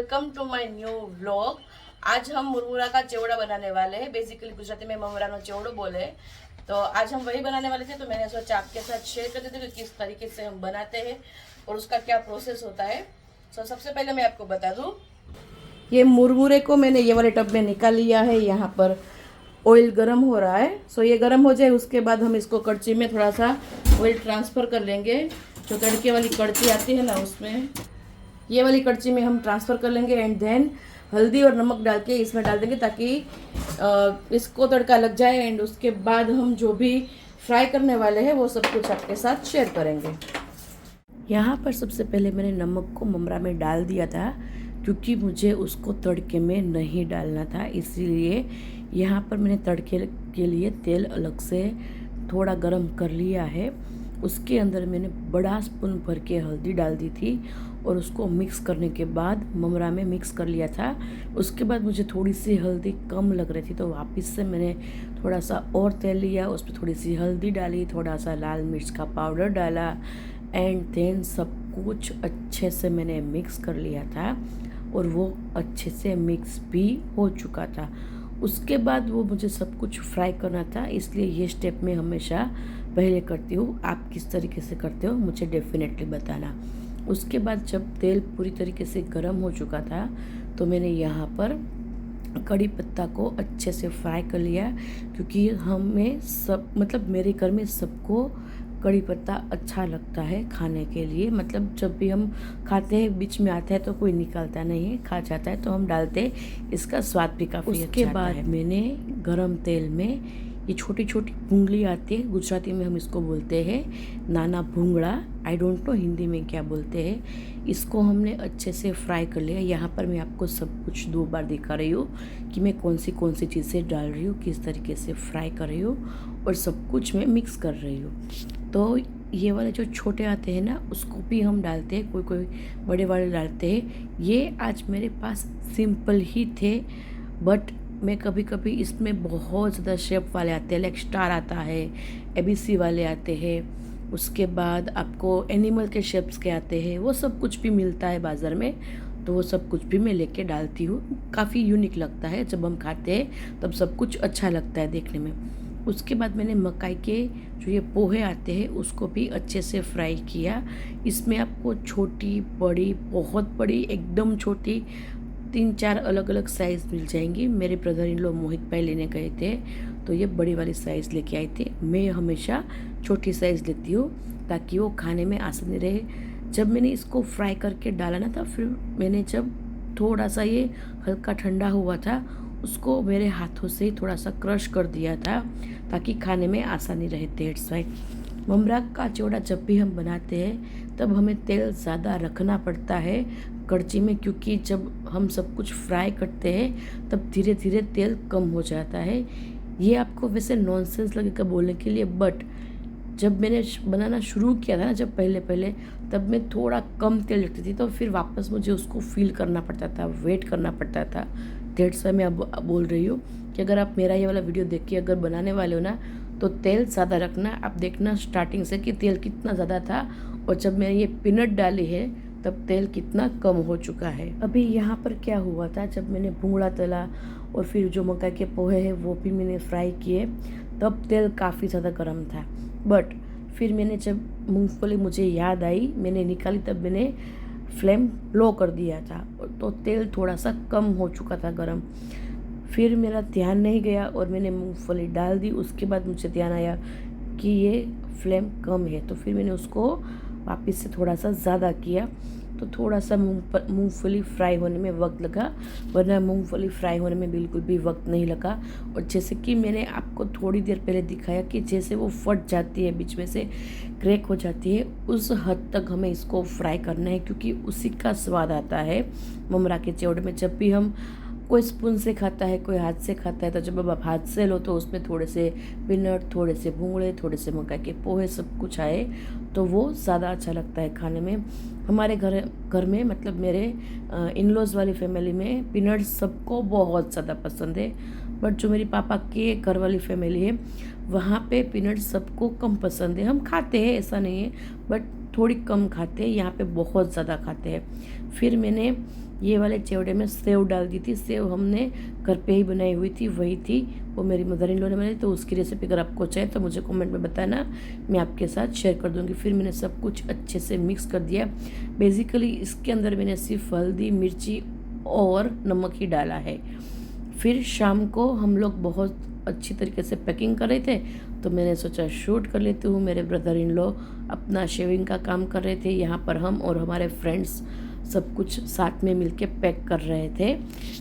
Welcome to my new vlog. आज हम मुरमुरा का चिवड़ा बनाने वाले हैं। बेसिकली गुजराती में ममरानो चिवड़ो बोले। तो आज हम वही बनाने वाले थे, तो मैंने सोचा आपके साथ शेयर कर देते कि किस तरीके से हम बनाते हैं और उसका क्या प्रोसेस होता है। तो सबसे पहले मैं आपको बता दूं, ये मुरमुरे को मैंने ये वाले टब में निकाल लिया है। यहाँ पर ऑयल गरम हो रहा है। सो ये गरम हो जाए उसके बाद हम इसको कड़ची में थोड़ा सा ऑयल ट्रांसफ़र कर लेंगे। जो तड़के वाली कड़ची आती है ना, उसमें ये वाली कड़ची में हम ट्रांसफ़र कर लेंगे। एंड देन हल्दी और नमक डाल के इसमें डाल देंगे ताकि इसको तड़का लग जाए। एंड उसके बाद हम जो भी फ्राई करने वाले हैं वो सब कुछ आपके साथ शेयर करेंगे। यहाँ पर सबसे पहले मैंने नमक को ममरा में डाल दिया था, क्योंकि मुझे उसको तड़के में नहीं डालना था। इसीलिए यहाँ पर मैंने तड़के के लिए तेल अलग से थोड़ा गरम कर लिया है। उसके अंदर मैंने बड़ा स्पून भर के हल्दी डाल दी थी और उसको मिक्स करने के बाद ममरा में मिक्स कर लिया था। उसके बाद मुझे थोड़ी सी हल्दी कम लग रही थी, तो वापस से मैंने थोड़ा सा और तेल लिया, उस पर थोड़ी सी हल्दी डाली, थोड़ा सा लाल मिर्च का पाउडर डाला। एंड देन सब कुछ अच्छे से मैंने मिक्स कर लिया था और वो अच्छे से मिक्स भी हो चुका था। उसके बाद वो मुझे सब कुछ फ्राई करना था, इसलिए ये स्टेप मैं हमेशा पहले करती हूँ। आप किस तरीके से करते हो मुझे डेफिनेटली बताना। उसके बाद जब तेल पूरी तरीके से गर्म हो चुका था, तो मैंने यहाँ पर कड़ी पत्ता को अच्छे से फ्राई कर लिया, क्योंकि हमें सब मतलब मेरे घर में सबको कड़ी पत्ता अच्छा लगता है खाने के लिए। मतलब जब भी हम खाते हैं, बीच में आता है तो कोई निकालता नहीं है, खा जाता है तो हम डालते हैं, इसका स्वाद भी काफ़ी अच्छा आता है। उसके बाद मैंने गरम तेल में ये छोटी छोटी भूंगली आती है, गुजराती में हम इसको बोलते हैं नाना Bhungra, I don't know Hindi में क्या बोलते हैं। इसको हमने अच्छे से फ्राई कर लिया। यहाँ पर मैं आपको सब कुछ 2 बार दिखा रही हूँ कि मैं कौन सी चीज़ें डाल रही हूँ, किस तरीके से फ्राई कर रही हूँ और सब कुछ मैं मिक्स कर रही हूँ। तो ये वाले जो छोटे आते हैं ना, उसको भी हम डालते हैं, कोई कोई बड़े वाले डालते हैं। ये आज मेरे पास सिंपल ही थे, बट मैं कभी कभी इसमें बहुत ज़्यादा शेप वाले आते हैं, लाइक स्टार आता है, एबीसी वाले आते हैं, उसके बाद आपको एनिमल के शेप्स के आते हैं, वो सब कुछ भी मिलता है बाज़ार में। तो वो सब कुछ भी मैं लेके डालती हूँ। काफ़ी यूनिक लगता है, जब हम खाते हैं तब सब कुछ अच्छा लगता है देखने में। उसके बाद मैंने मकाई के जो ये पोहे आते हैं उसको भी अच्छे से फ्राई किया। इसमें आपको छोटी बड़ी, बहुत बड़ी, एकदम छोटी 3-4 अलग अलग साइज़ मिल जाएंगी। मेरे ब्रदर इन लॉ मोहित भाई लेने गए थे, तो ये बड़ी वाली साइज़ लेके आए थे। मैं हमेशा छोटी साइज़ लेती हूँ ताकि वो खाने में आसानी रहे। जब मैंने इसको फ्राई करके डाला ना था, फिर मैंने जब थोड़ा सा ये हल्का ठंडा हुआ था, उसको मेरे हाथों से थोड़ा सा क्रश कर दिया था ताकि खाने में आसानी रहे। दैट्स वाई ममरा का चिवड़ा जब भी हम बनाते हैं तब हमें तेल ज़्यादा रखना पड़ता है कड़ची में, क्योंकि जब हम सब कुछ फ्राई करते हैं तब धीरे धीरे तेल कम हो जाता है। ये आपको वैसे नॉनसेंस लगेगा बोलने के लिए, बट जब मैंने बनाना शुरू किया था ना, जब पहले तब मैं थोड़ा कम तेल रखती थी, तो फिर वापस मुझे उसको फील करना पड़ता था, वेट करना पड़ता था। दैट्स वाई मैं अब बोल रही हूँ कि अगर आप मेरा ये वाला वीडियो देख के अगर बनाने वाले हो ना, तो तेल ज़्यादा रखना। आप देखना स्टार्टिंग से कि तेल कितना ज़्यादा था, और जब मैंने ये पीनट डाली है तब तेल कितना कम हो चुका है। अभी यहाँ पर क्या हुआ था, जब मैंने भूंगड़ा तला और फिर जो मक्का के पोहे हैं वो भी मैंने फ्राई किए, तब तेल काफ़ी ज़्यादा गर्म था। बट फिर मैंने जब मूंगफली मुझे याद आई, मैंने निकाली, तब मैंने फ्लेम लो कर दिया था, तो तेल थोड़ा सा कम हो चुका था गरम। फिर मेरा ध्यान नहीं गया और मैंने मूंगफली डाल दी। उसके बाद मुझे ध्यान आया कि ये फ्लेम कम है, तो फिर मैंने उसको वापस से थोड़ा सा ज़्यादा किया। तो थोड़ा सा मूंगफली फ्राई होने में वक्त लगा, वरना मूंगफली फ्राई होने में बिल्कुल भी वक्त नहीं लगा। और जैसे कि मैंने आपको थोड़ी देर पहले दिखाया कि जैसे वो फट जाती है, बीच में से क्रैक हो जाती है, उस हद तक हमें इसको फ्राई करना है, क्योंकि उसी का स्वाद आता है ममरा के चिवड़े में। जब भी हम कोई स्पून से खाता है, कोई हाथ से खाता है, तो जब आप हाथ से लो तो उसमें थोड़े से पीनट, थोड़े से भूंगड़े, थोड़े से मक्का के पोहे सब कुछ आए, तो वो ज़्यादा अच्छा लगता है खाने में। हमारे घर में मतलब मेरे इन लॉज वाली फैमिली में पीनट सबको बहुत ज़्यादा पसंद है, बट जो मेरी पापा के घर वाली फैमिली है वहाँ पे पीनट सबको कम पसंद है। हम खाते हैं, ऐसा नहीं है, बट थोड़ी कम खाते हैं। यहाँ पे बहुत ज़्यादा खाते हैं। फिर मैंने ये वाले चिवड़े में सेव डाल दी थी। सेव हमने घर पे ही बनाई हुई थी, वही थी, वो मेरी मदर इन लॉ ने बनाई। तो उसकी रेसिपी अगर आपको चाहिए तो मुझे कमेंट में बताना, मैं आपके साथ शेयर कर दूँगी। फिर मैंने सब कुछ अच्छे से मिक्स कर दिया। बेसिकली इसके अंदर मैंने सिर्फ हल्दी, मिर्ची और नमक ही डाला है। फिर शाम को हम लोग बहुत अच्छी तरीके से पैकिंग कर रहे थे, तो मैंने सोचा शूट कर लेती हूँ। मेरे ब्रदर इन लॉ अपना शेविंग का काम कर रहे थे, यहाँ पर हम और हमारे फ्रेंड्स सब कुछ साथ में मिलके पैक कर रहे थे।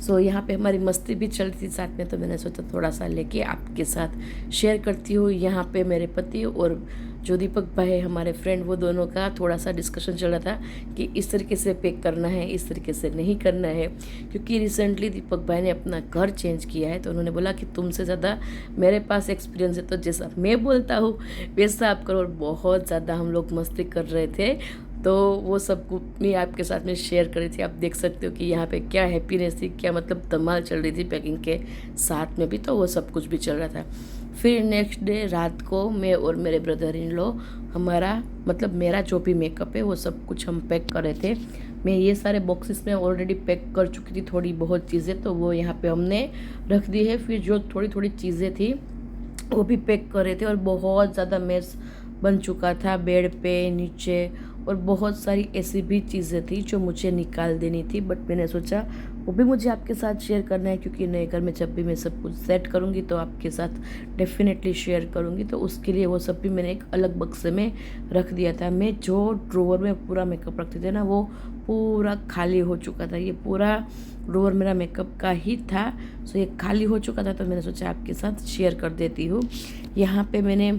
सो यहाँ पे हमारी मस्ती भी चल रही थी साथ में, तो मैंने सोचा थोड़ा सा लेके आपके साथ शेयर करती हूँ। यहाँ पे मेरे पति और जो दीपक भाई है हमारे फ्रेंड, वो दोनों का थोड़ा सा डिस्कशन चल रहा था कि इस तरीके से पैक करना है, इस तरीके से नहीं करना है। क्योंकि रिसेंटली दीपक भाई ने अपना घर चेंज किया है, तो उन्होंने बोला कि तुमसे ज़्यादा मेरे पास एक्सपीरियंस है, तो जैसा मैं बोलता हूँ वैसा आप करो। और बहुत ज़्यादा हम लोग मस्ती कर रहे थे, तो वो सब कुछ मैं आपके साथ में शेयर कर रही थी। आप देख सकते हो कि यहाँ पे क्या हैप्पीनेस थी, क्या मतलब धमाल चल रही थी पैकिंग के साथ में भी, तो वो सब कुछ भी चल रहा था। फिर नेक्स्ट डे रात को मैं और मेरे ब्रदर इन लॉ हमारा मतलब मेरा जो भी मेकअप है वो सब कुछ हम पैक कर रहे थे। मैं ये सारे बॉक्सेस में ऑलरेडी पैक कर चुकी थी थोड़ी बहुत चीज़ें, तो वो यहाँ पे हमने रख दी है। फिर जो थोड़ी थोड़ी चीज़ें थी वो भी पैक कर रहे थे, और बहुत ज़्यादा मेस बन चुका था बेड पे, नीचे, और बहुत सारी ऐसी भी चीज़ें थी जो मुझे निकाल देनी थी। बट मैंने सोचा वो भी मुझे आपके साथ शेयर करना है, क्योंकि नए घर में जब भी मैं सब कुछ सेट करूँगी तो आपके साथ डेफिनेटली शेयर करूँगी। तो उसके लिए वो सब भी मैंने एक अलग बक्से में रख दिया था। मैं जो ड्रॉवर में पूरा मेकअप रखते थे ना, वो पूरा खाली हो चुका था। ये पूरा ड्रॉवर मेरा मेकअप का ही था, सो ये खाली हो चुका था, तो मैंने सोचा आपके साथ शेयर कर देती हूँ। यहाँ पे मैंने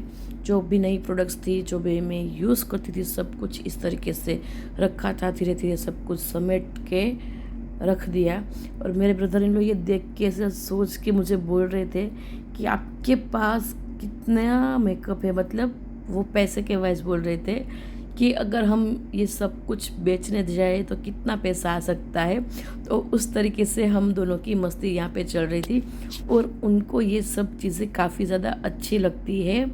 जो भी नई प्रोडक्ट्स थी, जो भी मैं यूज़ करती थी, सब कुछ इस तरीके से रखा था। धीरे धीरे सब कुछ समेट के रख दिया। और मेरे ब्रदर इन लोग ये देख के ऐसे सोच के मुझे बोल रहे थे कि आपके पास कितना मेकअप है, मतलब वो पैसे के वाइज बोल रहे थे कि अगर हम ये सब कुछ बेचने जाए तो कितना पैसा आ सकता है। तो उस तरीके से हम दोनों की मस्ती यहाँ पे चल रही थी, और उनको ये सब चीज़ें काफ़ी ज़्यादा अच्छी लगती है।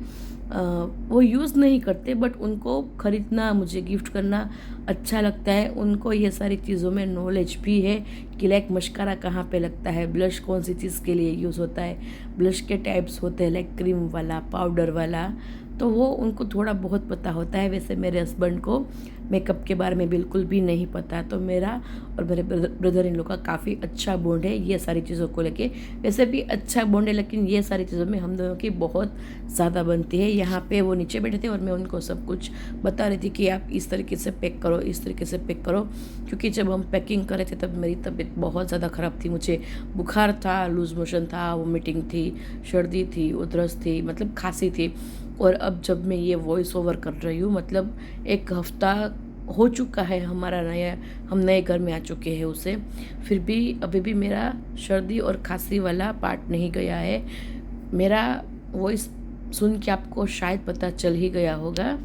वो यूज़ नहीं करते, बट उनको ख़रीदना, मुझे गिफ्ट करना अच्छा लगता है। उनको ये सारी चीज़ों में नॉलेज भी है कि लाइक मस्कारा कहाँ पे लगता है, ब्लश कौन सी चीज़ के लिए यूज़ होता है, ब्लश के टाइप्स होते हैं लाइक क्रीम वाला, पाउडर वाला, तो वो उनको थोड़ा बहुत पता होता है। वैसे मेरे हस्बैंड को मेकअप के बारे में बिल्कुल भी नहीं पता, तो मेरा और मेरे ब्रदर इन लोग का काफ़ी अच्छा बॉन्ड है ये सारी चीज़ों को लेके। वैसे भी अच्छा बॉन्ड है, लेकिन ये सारी चीज़ों में हम दोनों की बहुत ज़्यादा बनती है। यहाँ पे वो नीचे बैठे थे और मैं उनको सब कुछ बता रही थी कि आप इस तरीके से पैक करो, इस तरीके से पैक करो। क्योंकि जब हम पैकिंग कर रहे थे तब मेरी तबीयत बहुत ज़्यादा ख़राब थी, मुझे बुखार था, लूज़ मोशन था, वोमिटिंग थी, सर्दी थी, उधरस थी, मतलब खांसी थी। और अब जब मैं ये वॉइस ओवर कर रही हूँ, मतलब एक हफ्ता हो चुका है हमारा हम नए घर में आ चुके हैं उसे, फिर भी अभी भी मेरा सर्दी और खांसी वाला पार्ट नहीं गया है। मेरा वॉइस सुन के आपको शायद पता चल ही गया होगा।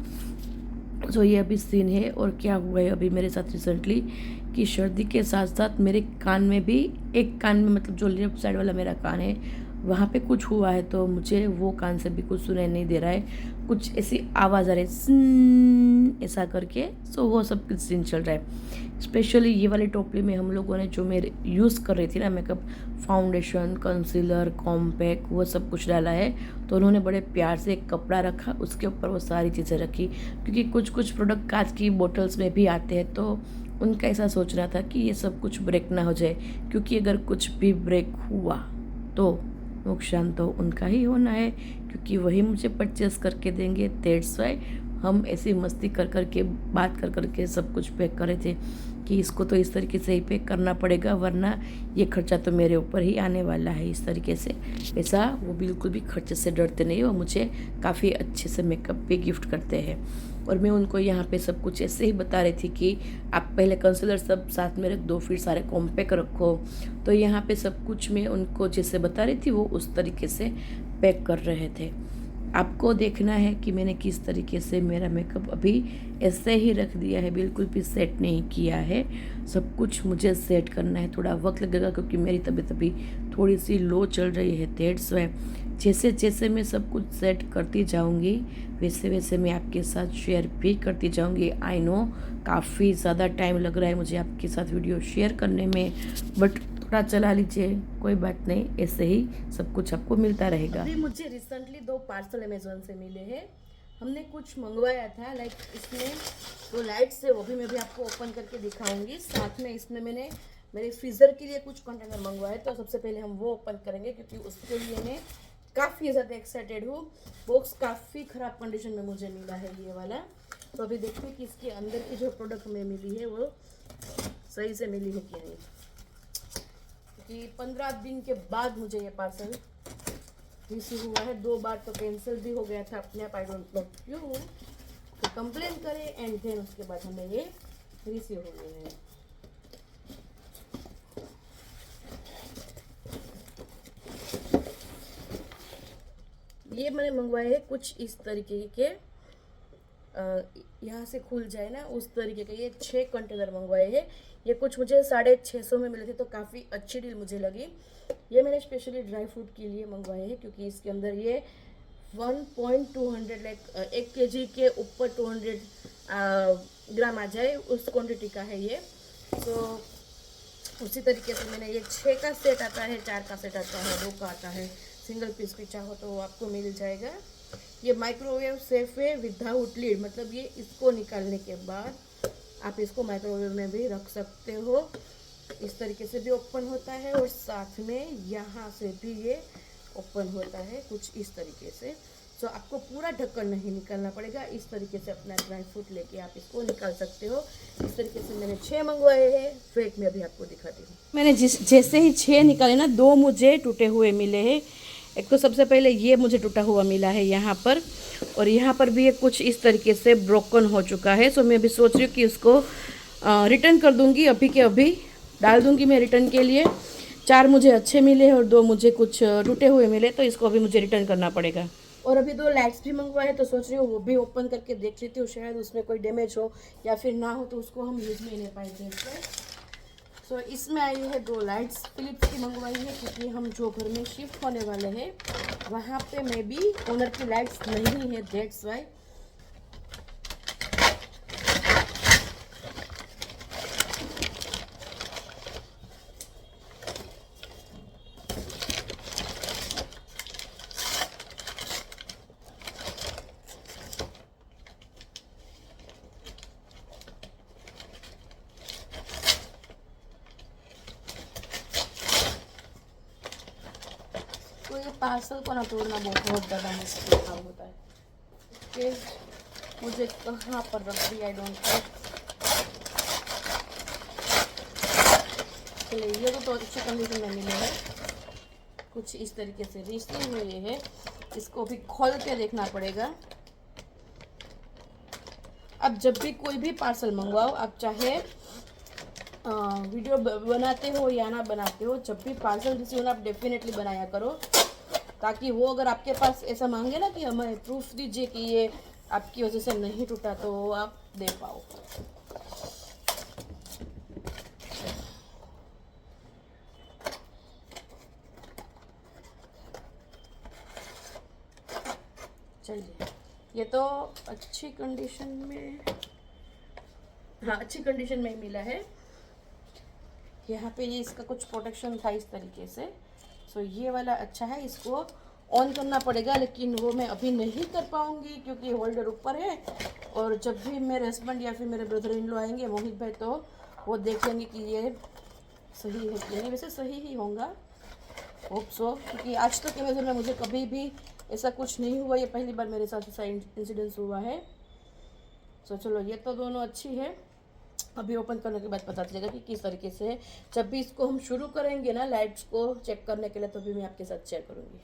तो ये अभी सीन है। और क्या हुआ है अभी मेरे साथ रिसेंटली कि सर्दी के साथ साथ मेरे कान में भी, एक कान में मतलब जो लेफ्ट साइड वाला मेरा कान है वहाँ पे कुछ हुआ है, तो मुझे वो कान से भी कुछ सुनाई नहीं दे रहा है, कुछ ऐसी आवाज़ आ रही है ऐसा करके। सो वो सब कुछ सीन चल रहा है। स्पेशली ये वाली टोपली में हम लोगों ने जो मेरे यूज़ कर रही थी ना मेकअप, फाउंडेशन, कंसीलर, कॉम्पैक्ट, वो सब कुछ डाला है। तो उन्होंने बड़े प्यार से एक कपड़ा रखा, उसके ऊपर वो सारी चीज़ें रखी। क्योंकि कुछ कुछ प्रोडक्ट कांच की बोटल्स में भी आते हैं, तो उनका ऐसा सोचना था कि ये सब कुछ ब्रेक ना हो जाए, क्योंकि अगर कुछ भी ब्रेक हुआ तो नुकसान तो उनका ही होना है, क्योंकि वही मुझे परचेस करके देंगे। दैट्स वाई हम ऐसी मस्ती कर कर के, बात कर कर के सब कुछ पैक कर रहे थे कि इसको तो इस तरीके से ही पैक करना पड़ेगा, वरना ये खर्चा तो मेरे ऊपर ही आने वाला है इस तरीके से। ऐसा वो बिल्कुल भी खर्चे से डरते नहीं, वो मुझे काफ़ी अच्छे से मेकअप भी गिफ्ट करते हैं। और मैं उनको यहाँ पे सब कुछ ऐसे ही बता रही थी कि आप पहले कंसीलर सब साथ में रख दो, फिर सारे कॉम्पैक्ट रखो। तो यहाँ पे सब कुछ मैं उनको जैसे बता रही थी वो उस तरीके से पैक कर रहे थे। आपको देखना है कि मैंने किस तरीके से मेरा मेकअप अभी ऐसे ही रख दिया है, बिल्कुल भी सेट नहीं किया है। सब कुछ मुझे सेट करना है, थोड़ा वक्त लगेगा क्योंकि मेरी तबीयत अभी थोड़ी सी लो चल रही है। दैट्स वाई जैसे जैसे मैं सब कुछ सेट करती जाऊंगी वैसे वैसे मैं आपके साथ शेयर भी करती जाऊंगी। आई नो काफ़ी ज़्यादा टाइम लग रहा है मुझे आपके साथ वीडियो शेयर करने में, बट थोड़ा चला लीजिए, कोई बात नहीं, ऐसे ही सब कुछ आपको मिलता रहेगा। अभी मुझे रिसेंटली 2 पार्सल अमेजोन से मिले हैं। हमने कुछ मंगवाया था, लाइक इसमें जो लाइट्स है वो भी मैं भी आपको ओपन करके दिखाऊंगी। साथ में इसमें मैंने मेरे फ्रीज़र के लिए कुछ कंटेनर मंगवाए, तो सबसे पहले हम वो ओपन करेंगे क्योंकि उसके लिए मैं काफ़ी ज़्यादा एक्साइटेड हूँ। बॉक्स काफ़ी ख़राब कंडीशन में मुझे मिला है ये वाला। तो अभी देखते हैं कि इसके अंदर की जो प्रोडक्ट हमें मिली है वो सही से मिली है कि नहीं, क्योंकि 15 दिन के बाद मुझे ये पार्सल रिसीव हुआ है। 2 बार तो कैंसिल भी हो गया था अपने आप, आई डोंट नो क्यों। तो कंप्लेन करें एंड देन उसके बाद हमें ये रिसीव हो गए हैं। ये मैंने मंगवाए हैं कुछ इस तरीके के, यहाँ से खुल जाए ना उस तरीके के। ये 6 कंटेनर मंगवाए हैं। ये कुछ मुझे 650 में मिले थे, तो काफ़ी अच्छी डील मुझे लगी। ये मैंने स्पेशली ड्राई फ्रूट के लिए मंगवाए हैं क्योंकि इसके अंदर ये 1.200 लाइक 1 kg के ऊपर 200 ग्राम आ जाए उस क्वांटिटी का है ये। तो उसी तरीके से मैंने ये 6 का सेट आता है, 4 का सेट आता है, 2 का आता है। सिंगल पीस भी चाहो तो आपको मिल जाएगा। ये माइक्रोवेव सेफ है विदाउट लीड, मतलब ये इसको निकालने के बाद आप इसको माइक्रोवेव में भी रख सकते हो। इस तरीके से भी ओपन होता है और साथ में यहाँ से भी ये ओपन होता है कुछ इस तरीके से। तो आपको पूरा ढक्कन नहीं निकालना पड़ेगा, इस तरीके से अपना ड्राई फ्रूट लेके आप इसको निकाल सकते हो। इस तरीके से मैंने 6 मंगवाए हैं, फेक में अभी आपको दिखाती हूँ। मैंने जैसे ही 6 निकाले ना, 2 मुझे टूटे हुए मिले हैं। एक तो सबसे पहले ये मुझे टूटा हुआ मिला है यहाँ पर, और यहाँ पर भी ये कुछ इस तरीके से ब्रोकन हो चुका है। सो मैं अभी सोच रही हूँ कि इसको रिटर्न कर दूँगी, अभी के अभी डाल दूँगी मैं रिटर्न के लिए। 4 मुझे अच्छे मिले और 2 मुझे कुछ टूटे हुए मिले, तो इसको अभी मुझे रिटर्न करना पड़ेगा। और अभी 2 लाइट्स भी मंगवाए, तो सोच रही हूँ वो भी ओपन करके देख लेती हूँ, शायद उसमें कोई डैमेज हो या फिर ना हो तो उसको हम यूज में ले पाएंगे। तो इसमें आई है 2 लाइट्स फिलिप्स की मंगवाई है, क्योंकि हम जो घर में शिफ्ट होने वाले हैं वहाँ पे मे बी ओनर की लाइट्स नहीं है, दैट्स वाई। तो ये पार्सल को ना तोड़ना बहुत ज़्यादा मुश्किल काम होता है कि मुझे कहाँ पर रख दी, आई डोंट नो। चलिए, ये तो अच्छी कंडीशन में मिले हैं, कुछ इस तरीके से रिसीव हुए हैं। इसको भी खोल के देखना पड़ेगा। अब जब भी कोई भी पार्सल मंगवाओ, आप चाहे वीडियो बनाते हो या ना बनाते हो, जब भी पार्सल रिसीव आप डेफिनेटली बनाया करो, ताकि वो अगर आपके पास ऐसा मांगे ना कि हमें प्रूफ दीजिए कि ये आपकी वजह से नहीं टूटा, तो आप दे पाओ। चलिए, ये तो अच्छी कंडीशन में, हाँ अच्छी कंडीशन में मिला है। यहाँ पे ये इसका कुछ प्रोटेक्शन था इस तरीके से। सो ये वाला अच्छा है, इसको ऑन करना पड़ेगा, लेकिन वो मैं अभी नहीं कर पाऊँगी क्योंकि होल्डर ऊपर है। और जब भी मेरे हस्बैंड या फिर मेरे ब्रदर इन लॉ आएंगे, मोहित भाई, तो वो देख लेंगे कि ये सही है कि नहीं। वैसे सही ही होगा, होप सो, क्योंकि आज तक अमेज़न में मुझे कभी भी ऐसा कुछ नहीं हुआ, ये पहली बार मेरे साथ ऐसा इंसिडेंस हुआ है। सो चलो, ये तो दोनों अच्छी है। अभी ओपन करने के बाद पता चलेगा कि किस तरीके से है। जब भी इसको हम शुरू करेंगे ना लाइट्स को चेक करने के लिए, तो भी मैं आपके साथ शेयर करूँगी।